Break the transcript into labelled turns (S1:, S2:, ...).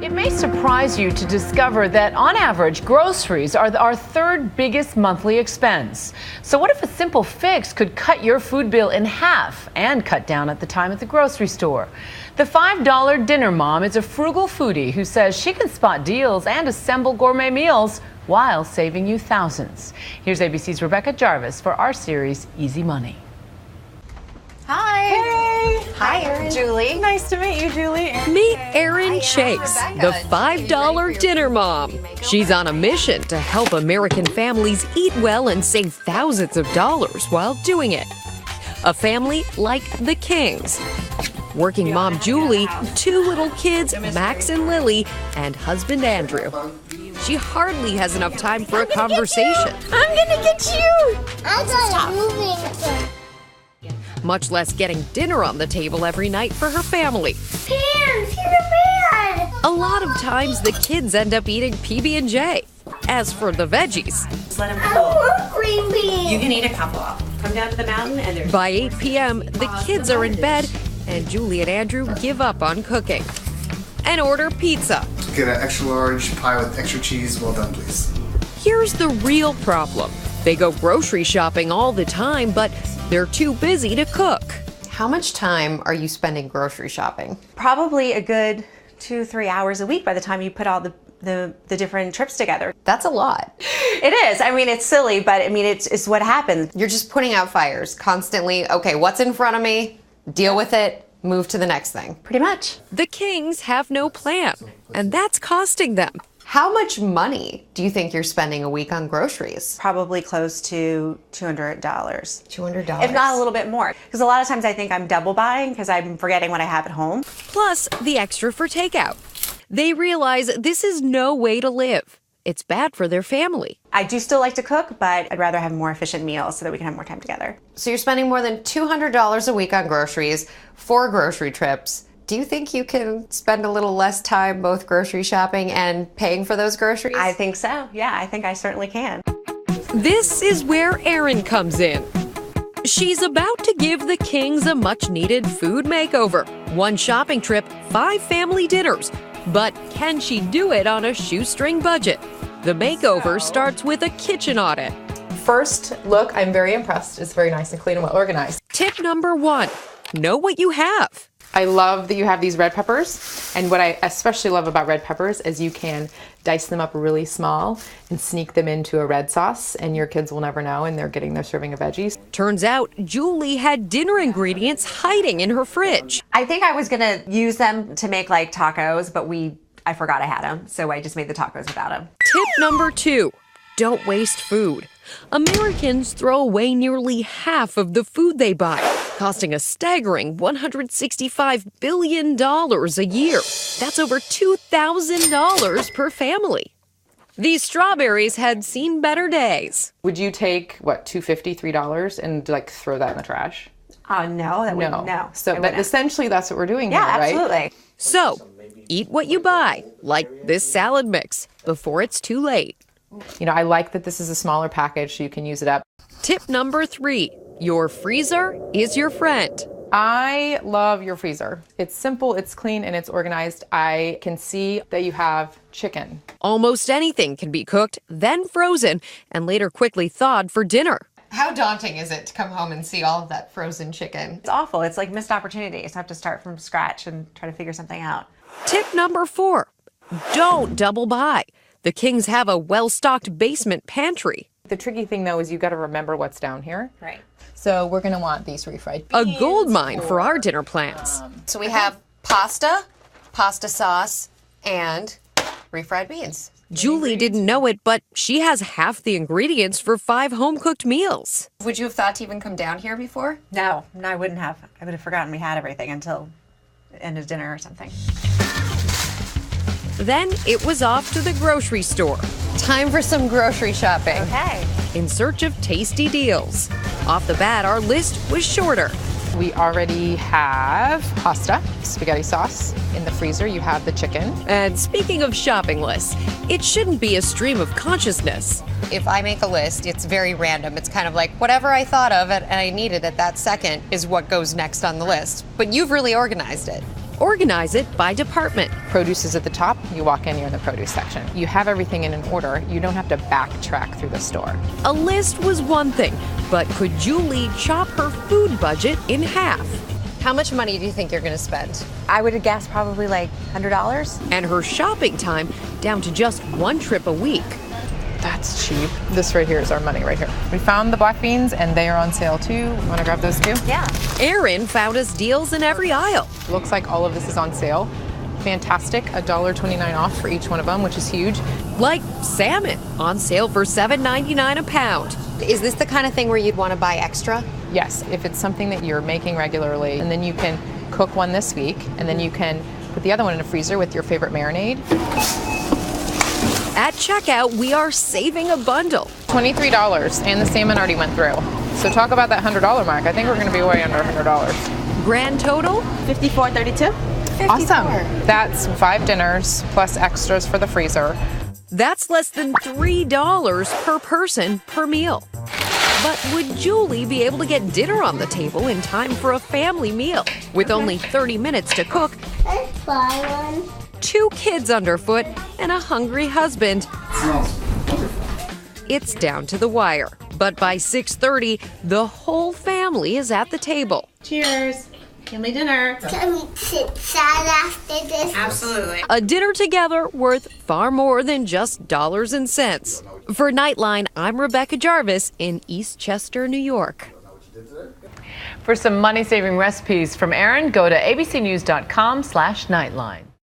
S1: It may surprise you to discover that, on average, groceries are our third biggest monthly expense. So what if a simple fix could cut your food bill in half and cut down at the time at the grocery store? The $5 dinner mom is a frugal foodie who says she can spot deals and assemble gourmet meals while saving you thousands. Here's ABC's Rebecca Jarvis for our series, Easy Money.
S2: Hi.
S3: Hey.
S2: Hi, Erin. Julie.
S3: Nice to meet you, Julie.
S4: Meet Erin Chase, the $5 dinner mom. She's on a mission to help American families eat well and save thousands of dollars while doing it. A family like the Kings. Working mom Julie, two little kids, Max and Lily, and husband Andrew. She hardly has enough time for a conversation.
S2: I'm gonna get you.
S5: I got moving.
S4: Much less getting dinner on the table every night for her family.
S5: Pants, you're bad.
S4: A lot of times the kids end up eating PB&J. As for the veggies,
S2: Just let them
S5: I
S2: cool.
S5: want green beans.
S2: You can eat a couple. Come down to the mountain and there's...
S4: by 8 p.m., the kids are in bed and Julie and Andrew give up on cooking and order pizza.
S6: Get an extra large pie with extra cheese. Well done, please.
S4: Here's the real problem. They go grocery shopping all the time, but they're too busy to cook.
S3: How much time are you spending grocery shopping?
S2: Probably a good 2-3 hours a week by the time you put all the different trips together.
S3: That's a lot.
S2: It is. I mean, it's silly, but I mean, it's what happens.
S3: You're just putting out fires constantly. Okay, what's in front of me? Deal with it. Move to the next thing.
S2: Pretty much.
S4: The Kings have no plan, and that's costing them.
S3: How much money do you think you're spending a week on groceries?
S2: Probably close to $200.
S3: $200.
S2: If not a little bit more. Because a lot of times I think I'm double buying because I'm forgetting what I have at home.
S4: Plus the extra for takeout. They realize this is no way to live. It's bad for their family.
S2: I do still like to cook, but I'd rather have more efficient meals so that we can have more time together.
S3: So you're spending more than $200 a week on groceries, 4 grocery trips. Do you think you can spend a little less time both grocery shopping and paying for those groceries?
S2: I think so. Yeah, I think I certainly can.
S4: This is where Erin comes in. She's about to give the Kings a much-needed food makeover. 1 shopping trip, 5 family dinners. But can she do it on a shoestring budget? The makeover starts with a kitchen audit.
S7: First look, I'm very impressed. It's very nice and clean and well organized.
S4: Tip number 1, know what you have.
S7: I love that you have these red peppers. And what I especially love about red peppers is you can dice them up really small and sneak them into a red sauce, and your kids will never know, and they're getting their serving of veggies.
S4: Turns out Julie had dinner ingredients hiding in her fridge.
S2: I think I was gonna use them to make like tacos, but I forgot I had them, so I just made the tacos without them.
S4: Tip number 2, don't waste food. Americans throw away nearly half of the food they buy, costing a staggering $165 billion a year. That's over $2,000 per family. These strawberries had seen better days.
S7: Would you take, what, $2.50, $3 and like throw that in the trash?
S2: No, that wouldn't. No.
S7: So,
S2: I
S7: but
S2: wouldn't.
S7: essentially that's what we're doing
S2: Yeah,
S7: here, right?
S2: absolutely.
S4: So, eat what you buy, like this salad mix, before it's too late.
S7: You know, I like that this is a smaller package so you can use it up.
S4: Tip number 3, your freezer is your friend.
S7: I love your freezer. It's simple, it's clean, and it's organized. I can see that you have chicken.
S4: Almost anything can be cooked, then frozen, and later quickly thawed for dinner.
S3: How daunting is it to come home and see all of that frozen chicken?
S2: It's awful. It's like missed opportunities. I have to start from scratch and try to figure something out.
S4: Tip number 4, don't double buy. The Kings have a well-stocked basement pantry.
S7: The tricky thing, though, is you got to remember what's down here.
S2: Right.
S7: So we're going to want these refried
S4: A
S7: beans.
S4: gold mine for our dinner plans.
S3: So we have pasta, pasta sauce, and refried beans.
S4: Julie didn't know it, but she has half the ingredients for 5 home-cooked meals.
S3: Would you have thought to even come down here before?
S2: No, I wouldn't have. I would have forgotten we had everything until the end of dinner or something.
S4: Then it was off to the grocery store.
S3: Time for some grocery shopping.
S2: Okay.
S4: In search of tasty deals. Off the bat, our list was shorter.
S7: We already have pasta, spaghetti sauce. In the freezer, you have the chicken.
S4: And speaking of shopping lists, it shouldn't be a stream of consciousness.
S3: If I make a list, it's very random. It's kind of like whatever I thought of and I needed at that second is what goes next on the list. But you've really organized it.
S4: organize it by department.
S7: Produce is at the top. You walk in, you're in the produce section. You have everything in an order. You don't have to backtrack through the store.
S4: A list was one thing, but could Julie chop her food budget in half?
S3: How much money do you think you're going to spend?
S2: I would have guessed probably like $100.
S4: And her shopping time down to just one trip a week.
S7: That's cheap. This right here is our money right here. We found the black beans and they are on sale too. Want to grab those too?
S2: Yeah.
S4: Erin found us deals in every aisle.
S7: Looks like all of this is on sale. Fantastic, $1.29 off for each one of them, which is huge.
S4: Like salmon, on sale for $7.99 a pound.
S3: Is this the kind of thing where you'd want to buy extra?
S7: Yes, if it's something that you're making regularly, and then you can cook one this week, and then you can put the other one in a freezer with your favorite marinade.
S4: At checkout, we are saving a bundle.
S7: $23, and the salmon already went through. So talk about that $100 mark. I think we're gonna be way under $100.
S4: Grand total?
S2: $54.32.
S7: Awesome. That's 5 dinners plus extras for the freezer.
S4: That's less than $3 per person per meal. But would Julie be able to get dinner on the table in time for a family meal? With only 30 minutes to cook,
S5: Let's buy one.
S4: 2 kids underfoot, and a hungry husband,
S6: Smells wonderful.
S4: it's down to the wire. But by 6:30, the whole family is at the table.
S8: Cheers. Family dinner.
S5: Can we sit sad after this?
S8: Absolutely.
S4: A dinner together worth far more than just dollars and cents. For Nightline, I'm Rebecca Jarvis in Eastchester, New York.
S1: For some money-saving recipes from Erin, go to abcnews.com/nightline.